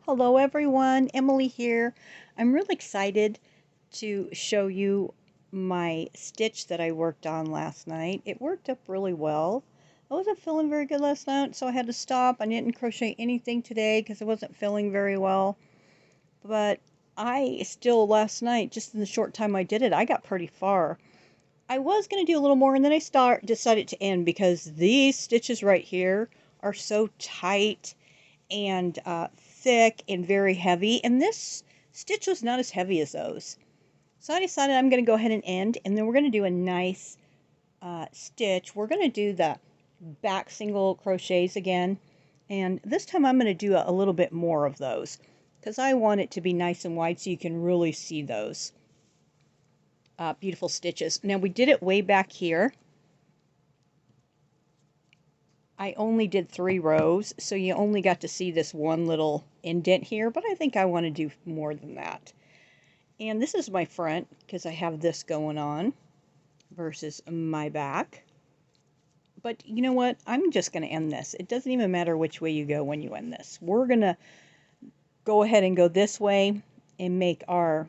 Hello everyone, Emily here. I'm really excited to show you my stitch that I worked on last night. It worked up really well. I wasn't feeling very good last night, so I had to stop. I didn't crochet anything today because I wasn't feeling very well. But I still, last night, just in the short time I did it, I got pretty far. I was going to do a little more and then I decided to end because these stitches right here are so tight and thick and very heavy, and this stitch was not as heavy as those. So I decided I'm going to go ahead and end, and then we're going to do a nice stitch. We're going to do the back single crochets again, and this time I'm going to do a little bit more of those because I want it to be nice and wide so you can really see those beautiful stitches. Now we did it way back here. I only did 3 rows, so you only got to see this one little indent here, but I think I want to do more than that. And this is my front, because I have this going on versus my back. But you know what? I'm just going to end this. It doesn't even matter which way you go when you end this. We're going to go ahead and go this way and make our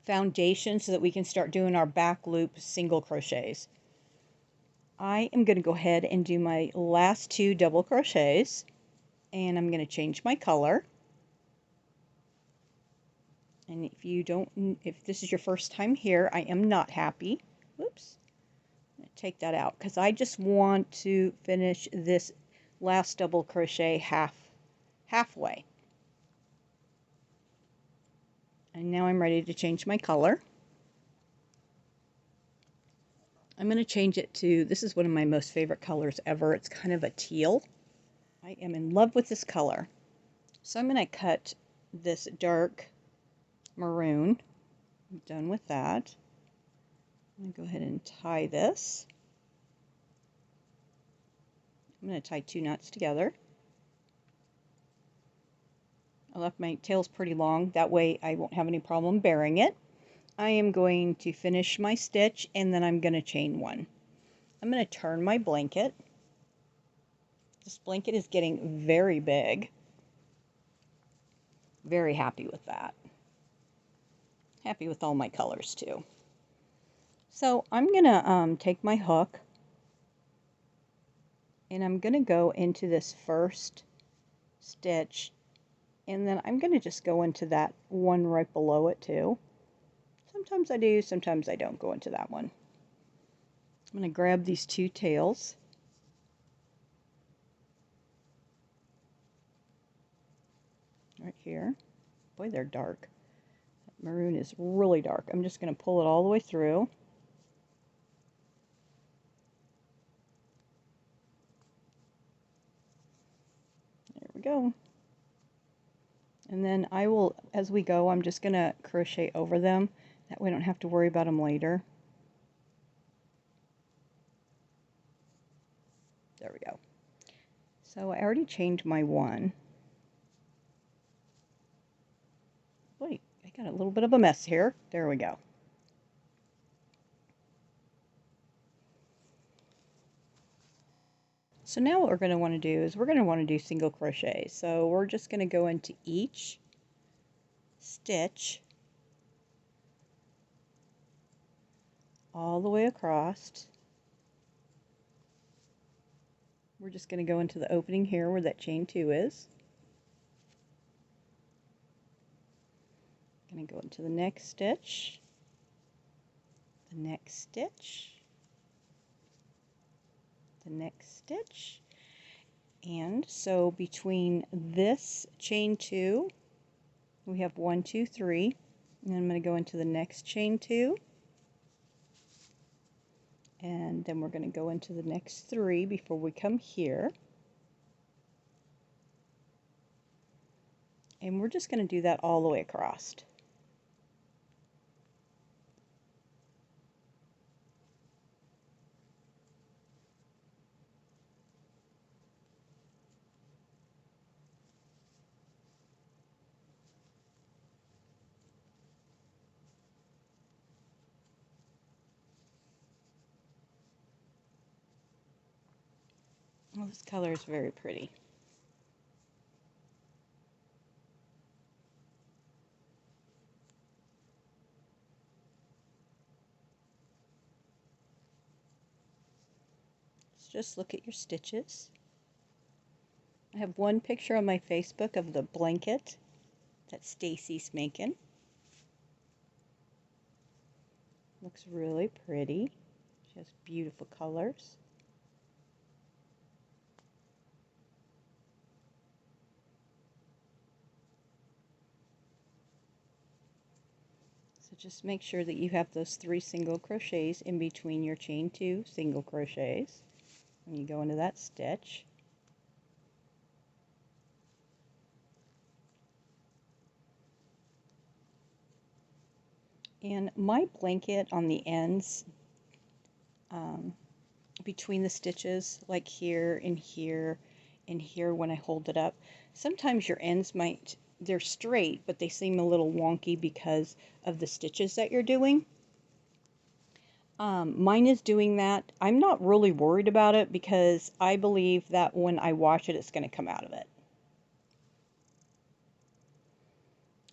foundation so that we can start doing our back loop single crochets. I am going to go ahead and do my last 2 double crochets, and I'm going to change my color. And if this is your first time here, I am not happy. Whoops. I'm going to take that out because I just want to finish this last double crochet halfway. And now I'm ready to change my color. I'm going to change it to, this is one of my most favorite colors ever. It's kind of a teal. I am in love with this color. So I'm going to cut this dark maroon. I'm done with that. I'm going to go ahead and tie this. I'm going to tie 2 knots together. I left my tails pretty long, that way I won't have any problem bearing it. I am going to finish my stitch and then I'm going to chain 1. I'm going to turn my blanket. This blanket is getting very big. Very happy with that. Happy with all my colors too. So I'm going to take my hook and I'm going to go into this first stitch, and then I'm going to just go into that one right below it too. Sometimes I do, sometimes I don't go into that one. I'm going to grab these 2 tails. Right here. Boy, they're dark. That maroon is really dark. I'm just going to pull it all the way through. There we go. And then I will, as we go, I'm just going to crochet over them. That way I don't have to worry about them later. There we go. So I already chained my 1. Wait, I got a little bit of a mess here. There we go. So now what we're going to want to do is we're going to want to do single crochet. So we're just going to go into each stitch all the way across. We're just going to go into the opening here where that chain 2 is. Going to go into the next stitch, the next stitch, the next stitch, and so between this chain 2 we have 1, 2, 3, and then I'm going to go into the next chain 2, and then we're going to go into the next 3 before we come here, and we're just going to do that all the way across. Oh, this color is very pretty. just look at your stitches. I have one picture on my Facebook of the blanket that Stacy's making. Looks really pretty. She has beautiful colors. So just make sure that you have those 3 single crochets in between your chain 2 single crochets when you go into that stitch. And my blanket on the ends between the stitches, like here and here and here when I hold it up, sometimes your ends they're straight, but they seem a little wonky because of the stitches that you're doing. Mine is doing that. I'm not really worried about it because I believe that when I wash it, it's going to come out of it.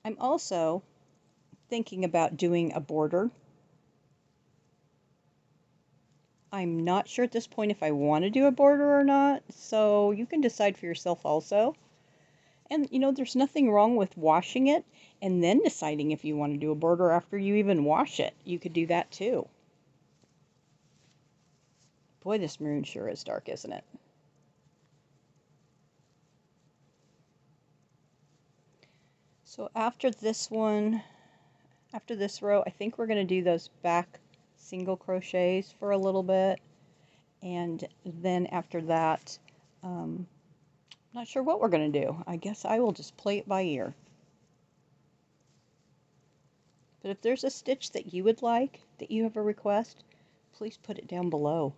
I'm also thinking about doing a border. I'm not sure at this point if I want to do a border or not, so you can decide for yourself also. And you know, there's nothing wrong with washing it and then deciding if you want to do a border after you even wash it. You could do that too. Boy, this maroon sure is dark, isn't it? So after this one, after this row, I think we're going to do those back single crochets for a little bit. And then after that, not sure what we're going to do. I guess I will just play it by ear. But if there's a stitch that you would like, that you have a request, please put it down below.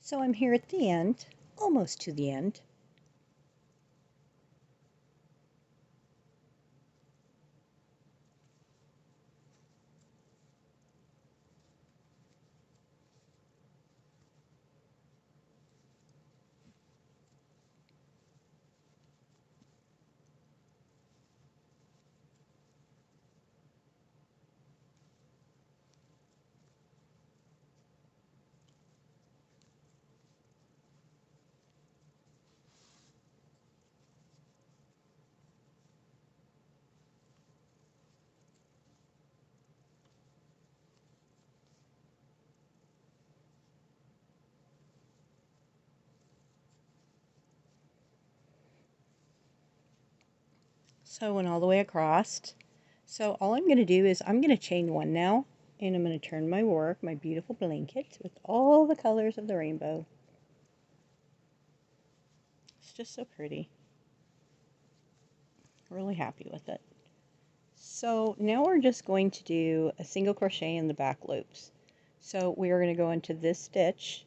So I'm here at the end, almost to the end. So I went all the way across. So all I'm going to do is I'm going to chain one now, and I'm going to turn my work, my beautiful blanket with all the colors of the rainbow. It's just so pretty. Really happy with it. So now we're just going to do a single crochet in the back loops. So we are going to go into this stitch,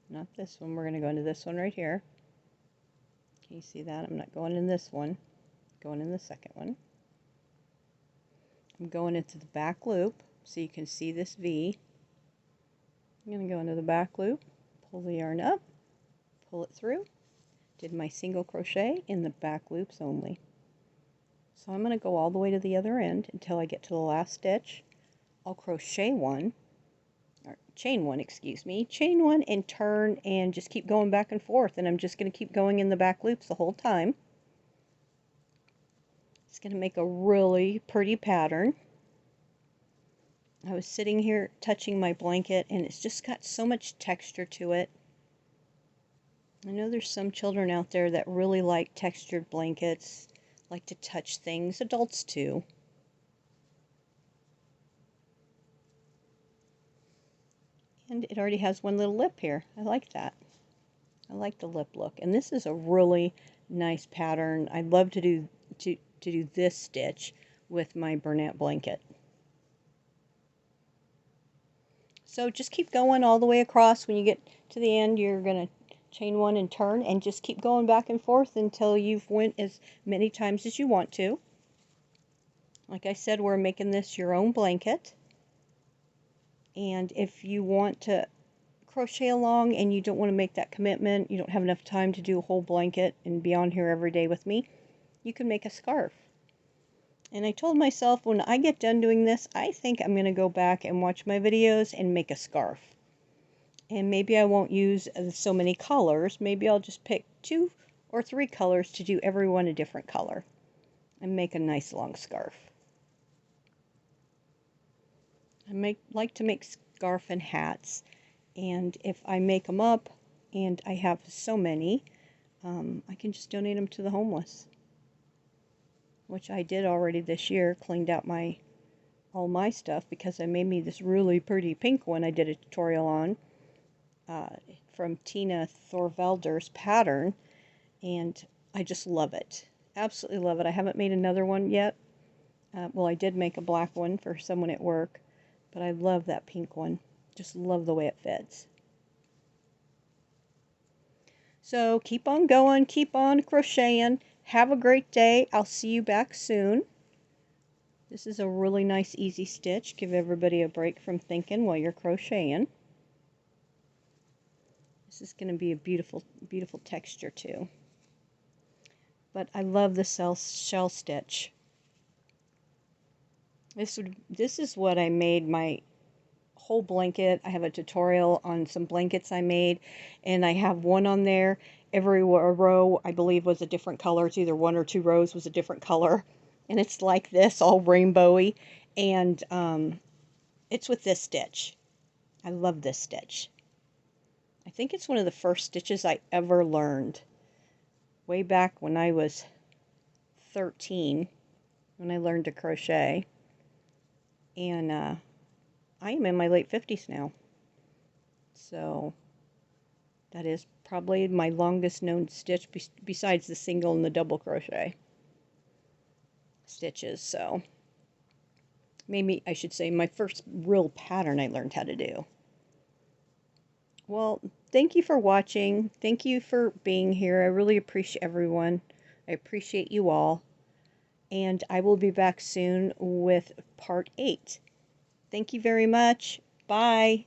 not this one, we're going to go into this one right here. Can you see that? I'm not going in this one, going in the second one. I'm going into the back loop so you can see this V. I'm going to go into the back loop, pull the yarn up, pull it through, did my single crochet in the back loops only. So I'm going to go all the way to the other end until I get to the last stitch. I'll crochet one, or chain one, excuse me, chain one and turn and just keep going back and forth, and I'm just going to keep going in the back loops the whole time. It's going to make a really pretty pattern. I was sitting here touching my blanket and it's just got so much texture to it. I know there's some children out there that really like textured blankets, like to touch things, adults too. And it already has one little lip here. I like that. I like the lip look. And this is a really nice pattern. I'd love to do this stitch with my Bernat blanket. So just keep going all the way across. When you get to the end, you're going to chain one and turn, and just keep going back and forth until you've went as many times as you want to. Like I said, we're making this your own blanket. And if you want to crochet along and you don't want to make that commitment, you don't have enough time to do a whole blanket and be on here every day with me, you can make a scarf. And I told myself when I get done doing this, I think I'm going to go back and watch my videos and make a scarf. And maybe I won't use so many colors. Maybe I'll just pick 2 or 3 colors to do every one a different color and make a nice long scarf. I like to make scarf and hats, and if I make them up and I have so many, I can just donate them to the homeless, which I did already this year. Cleaned out all my stuff because I made me this really pretty pink one I did a tutorial on from Tina Thorvalder's pattern, and I just love it. Absolutely love it. I haven't made another one yet. Well, I did make a black one for someone at work, but I love that pink one. Just love the way it fits. So keep on going, keep on crocheting. Have a great day. I'll see you back soon. This is a really nice, easy stitch. Give everybody a break from thinking while you're crocheting. This is going to be a beautiful, beautiful texture too. But I love the shell stitch. This is what I made my whole blanket. I have a tutorial on some blankets I made, and I have one on there. Every row, I believe, was a different color. It's either 1 or 2 rows was a different color, and it's like this, all rainbowy, and it's with this stitch. I love this stitch. I think it's one of the first stitches I ever learned way back when I was 13, when I learned to crochet, and I am in my late 50s now. So that is probably my longest known stitch besides the single and the double crochet stitches. So maybe I should say my first real pattern I learned how to do. Well, thank you for watching. Thank you for being here. I really appreciate everyone. I appreciate you all. And I will be back soon with part 8. Thank you very much. Bye.